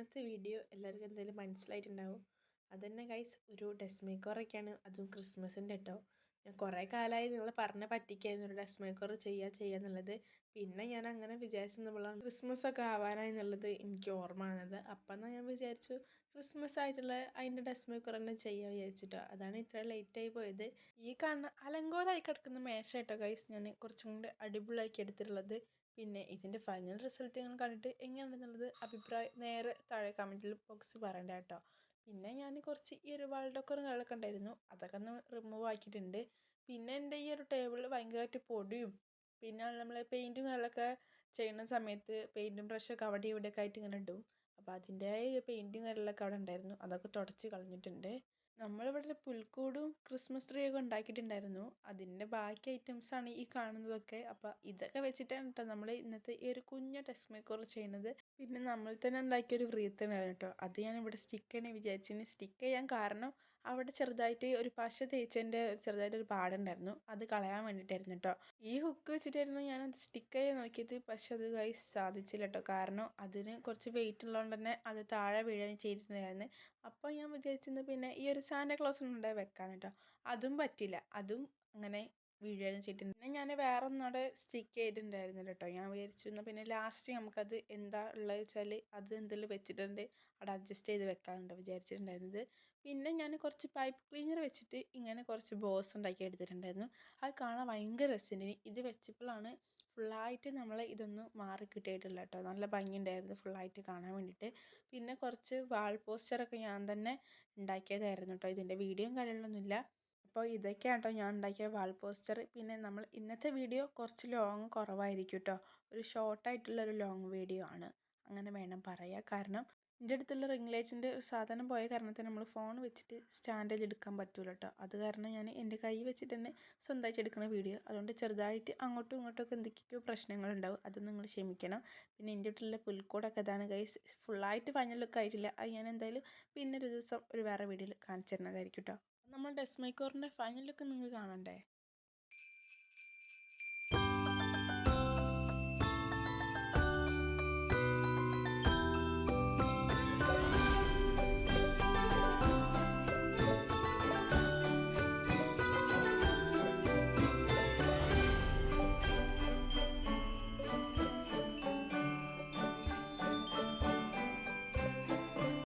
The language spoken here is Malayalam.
ഇന്നത്തെ വീഡിയോ എല്ലാവർക്കും എന്തായാലും മനസ്സിലായിട്ടുണ്ടാവും. അതുതന്നെ ഗൈസ്, ഒരു ഡ്രസ് മേക്കറൊക്കെയാണ്, അതും ക്രിസ്മസിൻ്റെ കേട്ടോ. ഞാൻ കുറേ കാലമായി നിങ്ങൾ പറഞ്ഞ് പറ്റിക്കായിരുന്നു ഒരു ഡ്രസ് മേക്കർ ചെയ്യാന്നുള്ളത്. പിന്നെ ഞാൻ അങ്ങനെ വിചാരിച്ചപ്പോഴാണ് ക്രിസ്മസ് ഒക്കെ ആവാനായി എന്നുള്ളത് എനിക്ക് ഓർമ്മ വന്നത്. അപ്പം എന്നാൽ ഞാൻ വിചാരിച്ചു ക്രിസ്മസ് ആയിട്ടുള്ള അതിൻ്റെ ഡ്രസ് മേക്കർ തന്നെ ചെയ്യാൻ വിചാരിച്ചിട്ടോ. അതാണ് ഇത്ര ലേറ്റായി പോയത്. ഈ കാണുന്ന അലങ്കോലമായി കിടക്കുന്ന മേശ കേട്ടോ ഗൈസ്, ഞാൻ കുറച്ചും കൂടി അടിപൊളിയാക്കി എടുത്തിട്ടുള്ളത്. പിന്നെ ഇതിൻ്റെ ഫൈനൽ റിസൾട്ട് നിങ്ങൾ കണ്ടിട്ട് എങ്ങനെയാണെന്നുള്ളത് അഭിപ്രായം നേരെ താഴെ കമൻറ്റിൽ ബോക്സ് പറയണ്ട കേട്ടോ. പിന്നെ ഞാൻ കുറച്ച് ഈ ഒരു വാൾ ഡെക്കറുകളൊക്കെ ഉണ്ടായിരുന്നു, അതൊക്കെ ഒന്ന് റിമൂവ് ആക്കിയിട്ടുണ്ട്. പിന്നെ എൻ്റെ ഈ ഒരു ടേബിളിൽ ഭയങ്കരമായിട്ട് പൊടിയും പിന്നെ നമ്മൾ പെയിൻറ്റും കാര്യങ്ങളൊക്കെ ചെയ്യുന്ന സമയത്ത് പെയിൻറ്റും ബ്രഷൊക്കെ അവിടെ ഇവിടെയൊക്കെ ആയിട്ട് ഇങ്ങനെ ഇടും. അപ്പോൾ അതിൻ്റെ പെയിൻറ്റും കാര്യങ്ങളൊക്കെ അവിടെ ഉണ്ടായിരുന്നു, അതൊക്കെ തുടച്ച് കളഞ്ഞിട്ടുണ്ട്. നമ്മളിവിടെ ഒരു പുൽക്കൂടും ക്രിസ്മസ് ട്രീ ഒക്കെ ഉണ്ടാക്കിയിട്ടുണ്ടായിരുന്നു. അതിൻ്റെ ബാക്കി ഐറ്റംസാണ് ഈ കാണുന്നതൊക്കെ. അപ്പോൾ ഇതൊക്കെ വെച്ചിട്ടാണ് കേട്ടോ നമ്മൾ ഇന്നത്തെ ഈ ഒരു കുഞ്ഞ ഡ്രസ് മേക്കർ ചെയ്യുന്നത്. പിന്നെ നമ്മൾ തന്നെ ഉണ്ടാക്കിയൊരു വ്രീത്തനാണ് കേട്ടോ. അത് ഞാനിവിടെ സ്റ്റിക്ക് ചെയ്യണേ വിചാരിച്ചിന്. സ്റ്റിക്ക് ചെയ്യാൻ കാരണം അവിടെ ചെറുതായിട്ട് ഒരു പശ തേച്ചതിൻ്റെ ചെറുതായിട്ടൊരു പാടുണ്ടായിരുന്നു, അത് കളയാൻ വേണ്ടിയിട്ടായിരുന്നു കേട്ടോ. ഈ ഹുക്ക് വെച്ചിട്ടായിരുന്നു ഞാനത് സ്റ്റിക്ക് ചെയ്യാൻ നോക്കിയത്. പക്ഷെ അത് ഗൈസ് സാധിച്ചില്ല കേട്ടോ. കാരണം അതിന് കുറച്ച് വെയിറ്റ് ഉള്ളതുകൊണ്ട് തന്നെ അത് താഴെ വീഴാൻ ചെയ്തിട്ടുണ്ടായിരുന്നു. അപ്പോൾ ഞാൻ വിചാരിച്ചിരുന്നത് പിന്നെ ഈ ഒരു സാന്റാക്ലോസ് ഉണ്ടായി വെക്കാൻ കേട്ടോ. അതും പറ്റില്ല, അതും അങ്ങനെ വീഴുകയും ചെയ്തിട്ടുണ്ട്. പിന്നെ ഞാൻ വേറെ ഒന്നവിടെ സ്റ്റിക്ക് ചെയ്തിട്ടുണ്ടായിരുന്നില്ല കേട്ടോ. ഞാൻ വിചാരിച്ചു പിന്നെ ലാസ്റ്റ് നമുക്കത് എന്താ ഉള്ളത് വെച്ചാൽ അത് എന്തെങ്കിലും വെച്ചിട്ടുണ്ട് അവിടെ അഡ്ജസ്റ്റ് ചെയ്ത് വെക്കാനുണ്ട് വിചാരിച്ചിട്ടുണ്ടായിരുന്നത്. പിന്നെ ഞാൻ കുറച്ച് പൈപ്പ് ക്ലീനർ വെച്ചിട്ട് ഇങ്ങനെ കുറച്ച് ബോസ് ഉണ്ടാക്കി എടുത്തിട്ടുണ്ടായിരുന്നു. അത് കാണാൻ ഭയങ്കര രസമുണ്ട്. ഇത് വെച്ചപ്പോഴാണ് ഫുള്ളായിട്ട് നമ്മൾ ഇതൊന്ന് മാറി കിട്ടിയിട്ടില്ല കേട്ടോ. നല്ല ഭംഗിയുണ്ടായിരുന്നു ഫുള്ളായിട്ട് കാണാൻ വേണ്ടിയിട്ട്. പിന്നെ കുറച്ച് വാൾ പോസ്റ്ററൊക്കെ ഞാൻ തന്നെ ഉണ്ടാക്കിയതായിരുന്നു കേട്ടോ. ഇതിൻ്റെ വീഡിയോയും കാര്യങ്ങളൊന്നുമില്ല. അപ്പോൾ ഇതൊക്കെയാണ് കേട്ടോ ഞാൻ ഉണ്ടാക്കിയ വാൾ പോസ്റ്റർ. പിന്നെ നമ്മൾ ഇന്നത്തെ വീഡിയോ കുറച്ച് ലോങ് കുറവായിരിക്കും കേട്ടോ. ഒരു ഷോർട്ടായിട്ടുള്ളൊരു ലോങ് വീഡിയോ ആണ്, അങ്ങനെ വേണം പറയാൻ. കാരണം എൻ്റെ അടുത്തുള്ള റിംഗ് ലൈറ്റിൻ്റെ ഒരു സാധനം പോയ കാരണത്തിന് നമ്മൾ ഫോൺ വെച്ചിട്ട് സ്റ്റാൻഡിൽ എടുക്കാൻ പറ്റൂല കേട്ടോ. അത് കാരണം ഞാൻ എൻ്റെ കൈ വെച്ചിട്ട് തന്നെ സ്വന്തമായിട്ട് എടുക്കുന്ന വീഡിയോ. അതുകൊണ്ട് ചെറുതായിട്ട് അങ്ങോട്ടും ഇങ്ങോട്ടൊക്കെ എന്തൊക്കെയോ പ്രശ്നങ്ങളുണ്ടാവും, അത് നിങ്ങൾ ക്ഷമിക്കണം. പിന്നെ എൻ്റെ അടുത്തുള്ള പുൽക്കൂടൊക്കെ ഇതാണ് ഗൈസ്. ഫുള്ളായിട്ട് ഫൈനൽ ലുക്ക് ആയിട്ടില്ല, അത് ഞാൻ എന്തായാലും പിന്നെ ഒരു ദിവസം ഒരു വേറെ വീഡിയോയിൽ കാണിച്ചു തരുന്നതായിരിക്കും കേട്ടോ. നമ്മൾ ഡ്രസ് മേക്കറിൻ്റെ ഫൈനൽ ലുക്ക് നിങ്ങൾ കാണണ്ടേ?